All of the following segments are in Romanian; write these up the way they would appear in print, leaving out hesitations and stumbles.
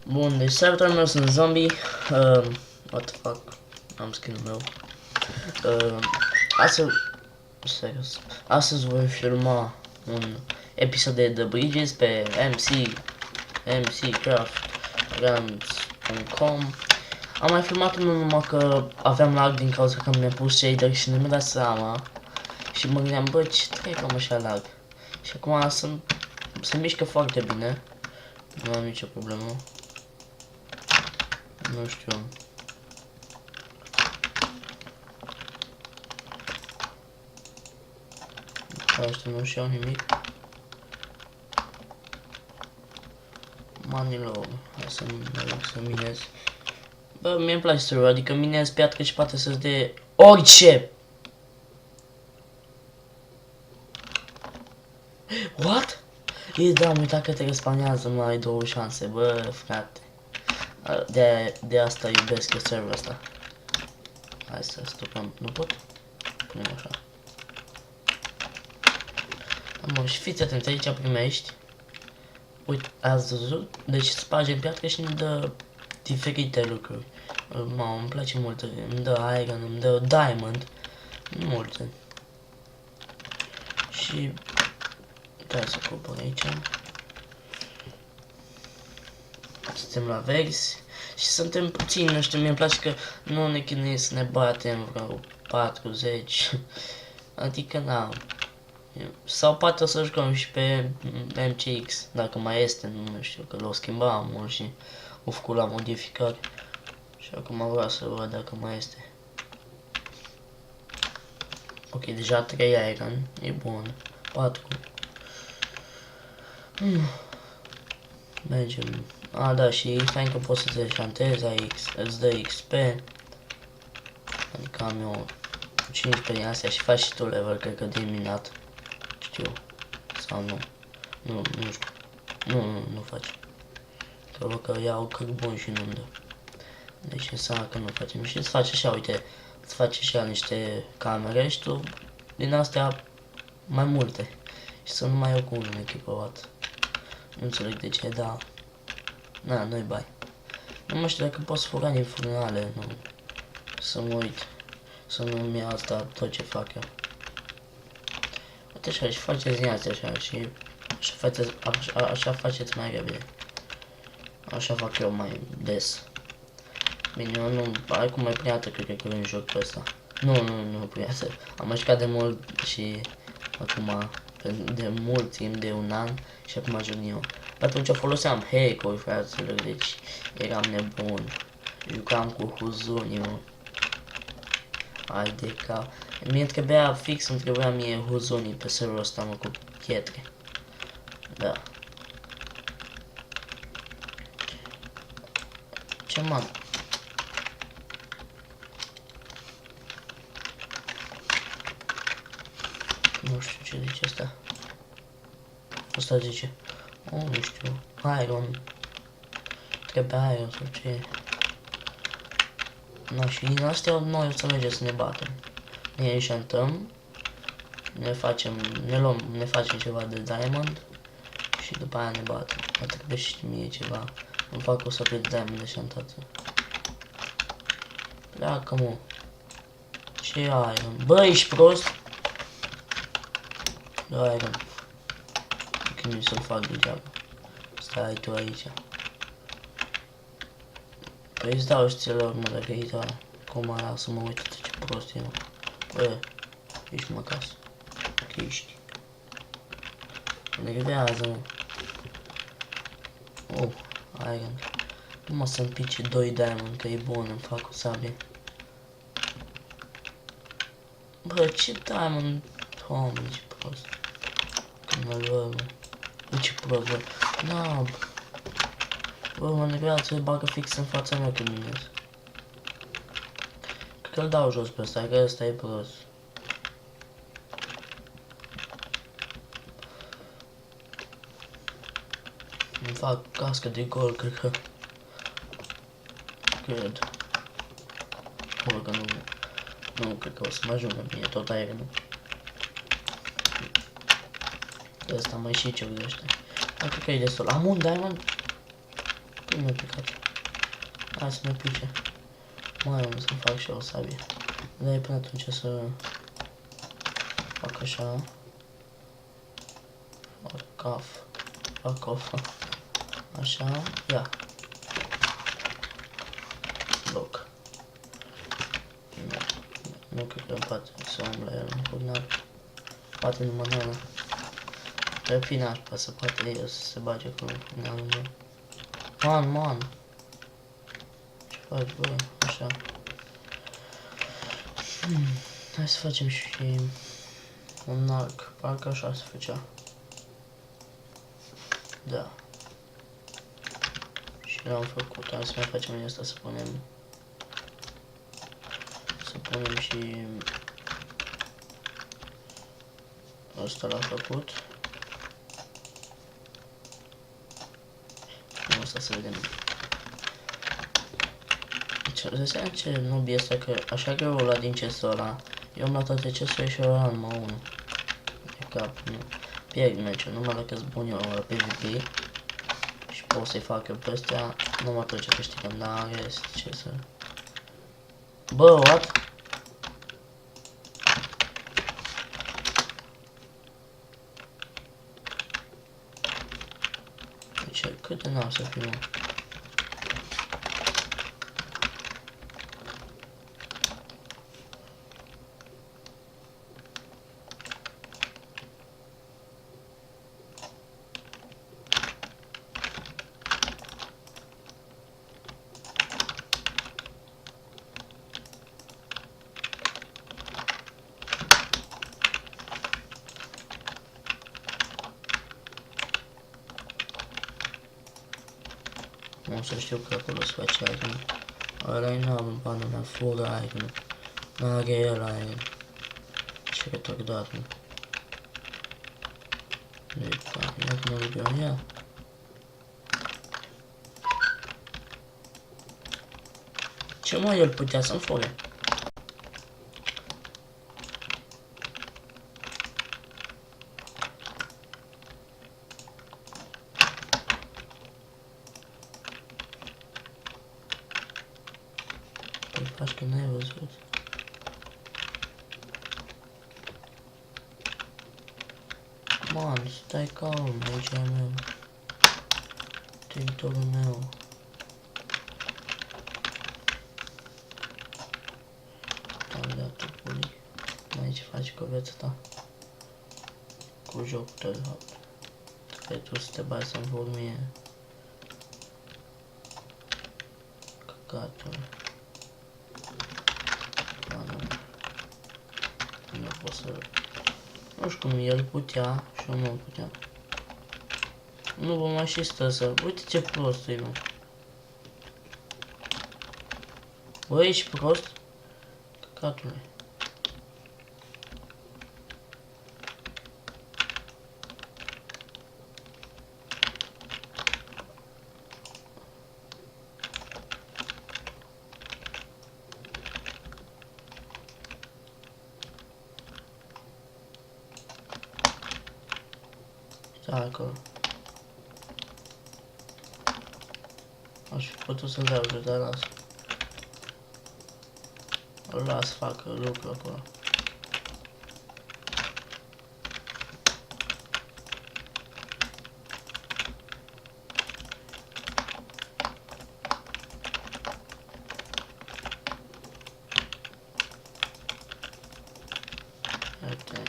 Bun, deci serverul meu sunt zombie. What the fuck? Am skin-ul meu. Astăzi... Serios. Astăzi voi filma un episod de The Bridges pe mccraftguns.com. Am mai filmat unul numai că aveam lag din cauza că mi-a pus shader și nu mi-a dat seama. Și mă gândeam, bă, ce trebuie că am așa lag? Și acum se mișcă foarte bine. Nu am nicio problemă. Nu știu. Asta nu știu nimic. Manilor, hai să mă rog să minez. Bă, mie-mi place să adică minez piatră și poate să-ți dea orice! What? E, da, am uitat că te respawnează, mai ai două șanse, bă, frate. De asta iubesc eu serverul ăsta. Hai să stopăm, nu pot? Punem așa. Mă, și fiți atenți, aici primești. Uite, ați văzut? Deci spargem piatră și ne dă diferite lucruri. Mamă, îmi place mult, îmi dă iron, îmi dă diamond. Multe. Și... trebuie să cobor aici. Suntem la verzi. Și suntem puțini, nu știu, mi-mi place că nu ne chinuim să ne batem vreo 40. Adică, na. Sau poate o să jucăm și pe MCX, dacă mai este, nu știu, că l-o schimbam mult și o făcut la modificări. Și acum vreau să văd dacă mai este. Ok, deja 3 iron, e bun. 4. Mergem. A, da, și fain că poți să-ți eșantezi aici, îți dă XP. Adică am eu 15 din astea și faci și tu level, cred că din minat. Știu. Sau nu. Nu știu. Nu faci. Că văd că iau cărbun și nu-mi dă. Deci înseamnă că nu facem. Și îți faci așa, uite, îți faci așa niște camere și tu din astea mai multe. Și să nu mai iau cu unul echipat. Nu înțeleg de ce, dar... na, nu-i bai. Nu mă știu dacă poți fura din furnale, nu. Să mă uit. Să nu-mi ia asta tot ce fac eu. Uite așa, și faceți din astea așa și... așa faceți mai repede. Așa fac eu mai des. Bine, eu nu... acum mai priată cred că când joc pe ăsta. Nu priată. Am mai jucat de mult și... acum... de mult timp, de un an și acum joc eu. Pe atunci foloseam hack-uri, fraților, deci eram nebun. Jucam cu Huzoniu. Hai de cap. Mie trebuia fix, îmi trebuia mie Huzonii pe serverul ăsta, mă, cu pietre. Da. Ce m-am? Nu știu ce zice asta. Asta zice. Oh, nu știu. Iron. Trebuie iron sau ce. No, și din astea noi o să mergem să ne batem. Ne enchantăm. Ne facem ceva de diamond. Și după aia ne batem. Mai trebuie și mie ceva. Îmi fac o săprie de diamond enchantată. Pleacă, mă. Ce iron? Bă, ești prost? Da, iron. Nu să-l fac degeaba. Stai tu aici. Păi îți dau știilor, mă, dacă e ta. Cum ara să mă uit ce prost e, mă. Bă, ești mă acasă. Că ești. Nervează, mă. Oh, iron. Nu mă să-mi pice 2 diamond, că e bun, îmi fac o sabie. Bă, ce diamond? Doamne, ce prost. Când mă văd, mă. Ce prost, bă. Na, bă, mă nervează să-i bagă fix în fața mea când minez. Cred că-l dau jos pe ăsta, că ăsta e prost. Îmi fac cască de gol, cred că. Cred. Bă, că nu cred că o să mă ajungă mie tot aerul. Ăsta mai și ce urește. Dar cred că e destul. Am un diamond? Cum mi-a picat? Hai să ne pice. Mai am să-mi fac și o sabie. Dar până atunci să fac așa. Fac off. Așa, ia. Loc. Nu cred că poate să umble el în furnar. Poate numai nana. Pe final, ca să poate el să se bage cu furnarul meu. Man. Ce faci, bă? Așa. Hai să facem și un arc. Parcă așa se făcea. Da. Și l-am făcut. Hai să mai facem din asta să punem. Să punem și ăsta l-am făcut. Și asta să vedem. Ce ce noob este că așa greu o lua din chestul ăla. Eu am luat toate chesturile și o luam numai unul. E cap, nu. Pierd meciul, numai dacă-s bun eu la PvP. Și pot să-i fac eu pe astea, numai tot ce câștigăm, dar rest, ce să... Bă, what? Deci, cât de n-am să fiu? Nu să știu că acolo se face iron. Ăla-i n-am în panul mea, full iron. N-are el iron. Ce retardat, nu? Deci, da, ia cum îl iau, ia. Ce mă, el putea să-mi fure? Păi faci că n-ai văzut. Man, stai calm, aici e meu. Teritoriul meu. Am dat-o puli. Aici faci cu viața ta. Cu jocul tău, de fapt. Trebuie tu să te bagi să-mi vor mie. Căcatul. Nu pot să... Nu știu cum el putea și eu nu puteam. Nu vă mai și stă să... Uite ce prost e, mă. Bă, ești prost? Căcatule. Da, acolo. Aș fi putut să-l dau jos, dar las. Îl las, fac lucru acolo. Uite.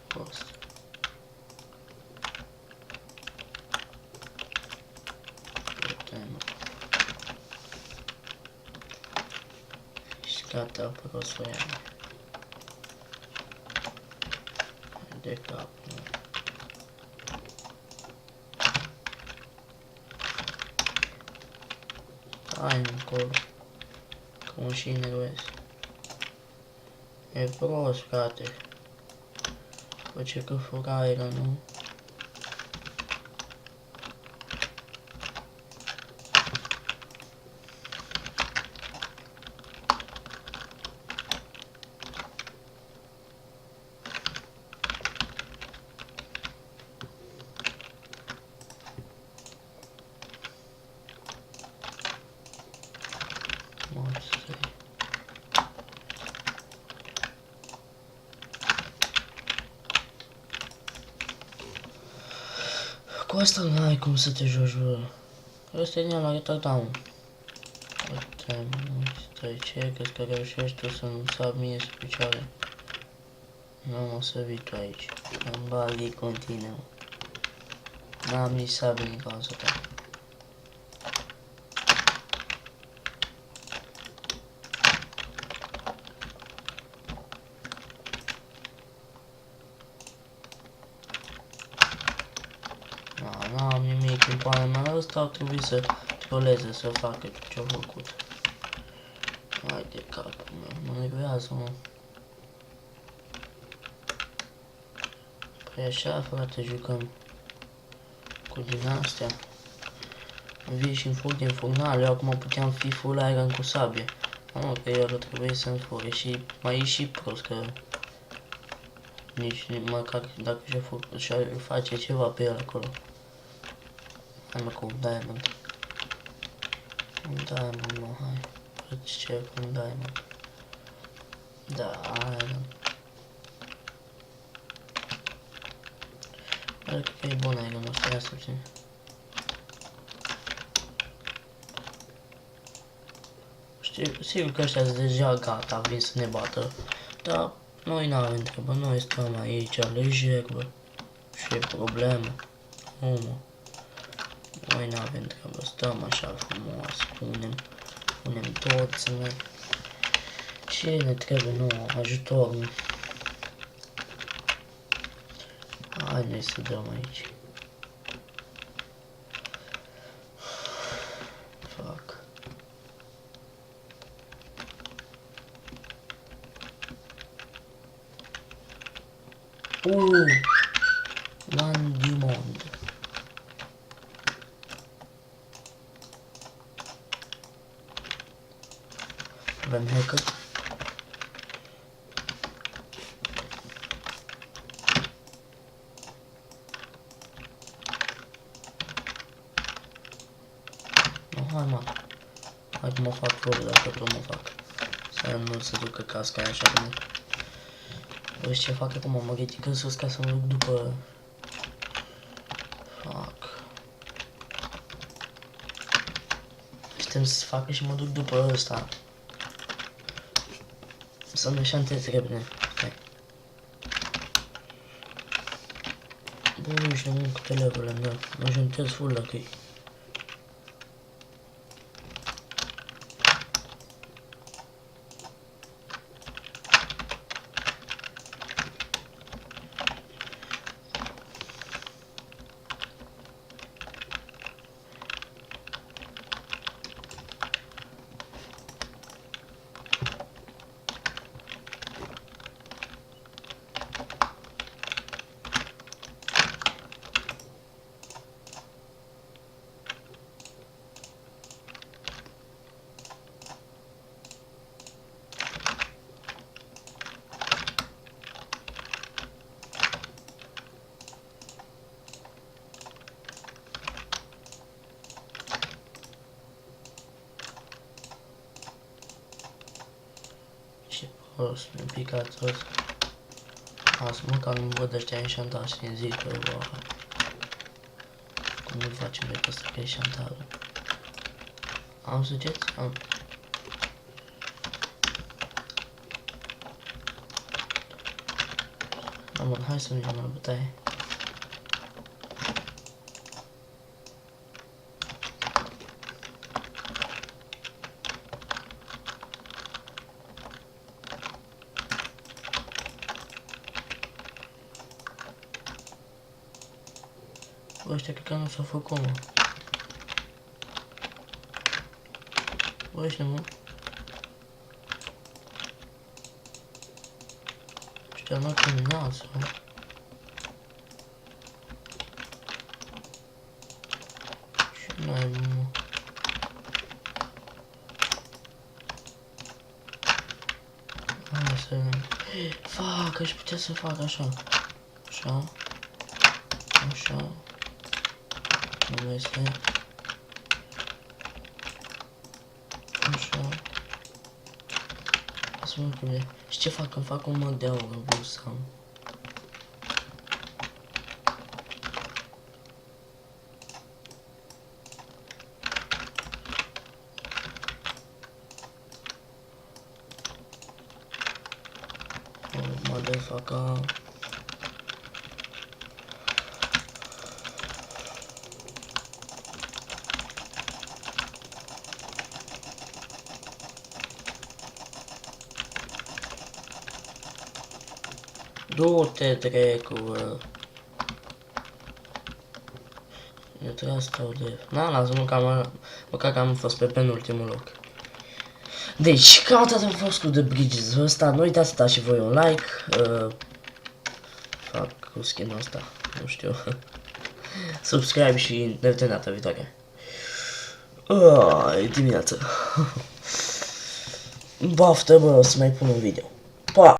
Prost. Și gata, prost să ia. De cap, nu. Hai încolo. Că mă și enervez. E prost, frate. Face că furaieră, nu? Cu asta n-ai cum să te joci, bă. Ăsta e la retardaun. Stai, ce crezi că reușești tu să-mi sap mie pe picioare? Nu o să vii tu aici. Îmi bagi cu tine, mă. N-am nici sabie din cauza ta. N-am nimic în pana mea, ăsta ar trebui să troleze, să facă ce-a făcut. Hai de capul meu, mă nervează, mă. Păi așa, frate, jucăm cu din astea. Vii și-mi fug din furnale, eu acum puteam fi full iron cu sabie. Nu, că el trebuie să-mi fure și mai e și prost, că nici măcar dacă și-ar face ceva pe el acolo. Hai mă, cu un diamond. Un diamond, mă, hai. Îți cer un diamond. Da, iron. Cred că e bun iron ăsta, ia să țin. Sigur că ăștia sunt deja gata, vin să ne bată, dar noi n-avem treabă, noi stăm aici, lejer, bă, și e problemă, nu mă, noi n-avem treabă, stăm așa frumos, punem toți, mă, ce ne trebuie nouă, ajutor, mă. Hai noi să dăm aici. Fuck. Lan du monde. Avem hacker. No, hai mă. Hai că mă fac flori dacă tot mă fac. Să nu se ducă casca aia așa de mult. Vezi ce fac acum, mă ridic în sus ca să mă duc după... Fuck. Știm să facă și mă duc după ăsta. Să mă șantez repede. Stai. Bă, și nu câte level îmi dă. Mă șantez full dacă e. Ce prost, mi-a picat ăsta. Asta măcar nu văd ăștia înșantați din zi că bă. Cum nu facem decât să fie înșantară. Am sugeți? Am. Da, mă, hai să mergem la bătaie. Bă, ăștia cred că nu s-au făcut, mă. Bă, ăștia, mă. Ăștia nu terminați, mă. Ce n-ai, mă? Hai să... Fac, aș putea să fac așa. Așa. Așa. Nu este. Așa. Să mă cum e. Și ce fac? Îmi fac un mod de aur în plus să am. Motherfucker. Du-te, dracu. Eu trebuie să stau de... Lasă, măcar că am fost pe penultimul loc. Deci, cam atât a fost cu The Bridges ăsta. Nu uitați să dați și voi un like. Fac cu skin-ul ăsta, nu știu. Subscribe și ne vedem data viitoare. E dimineață. Baftă, bă, o să mai pun un video. Pa!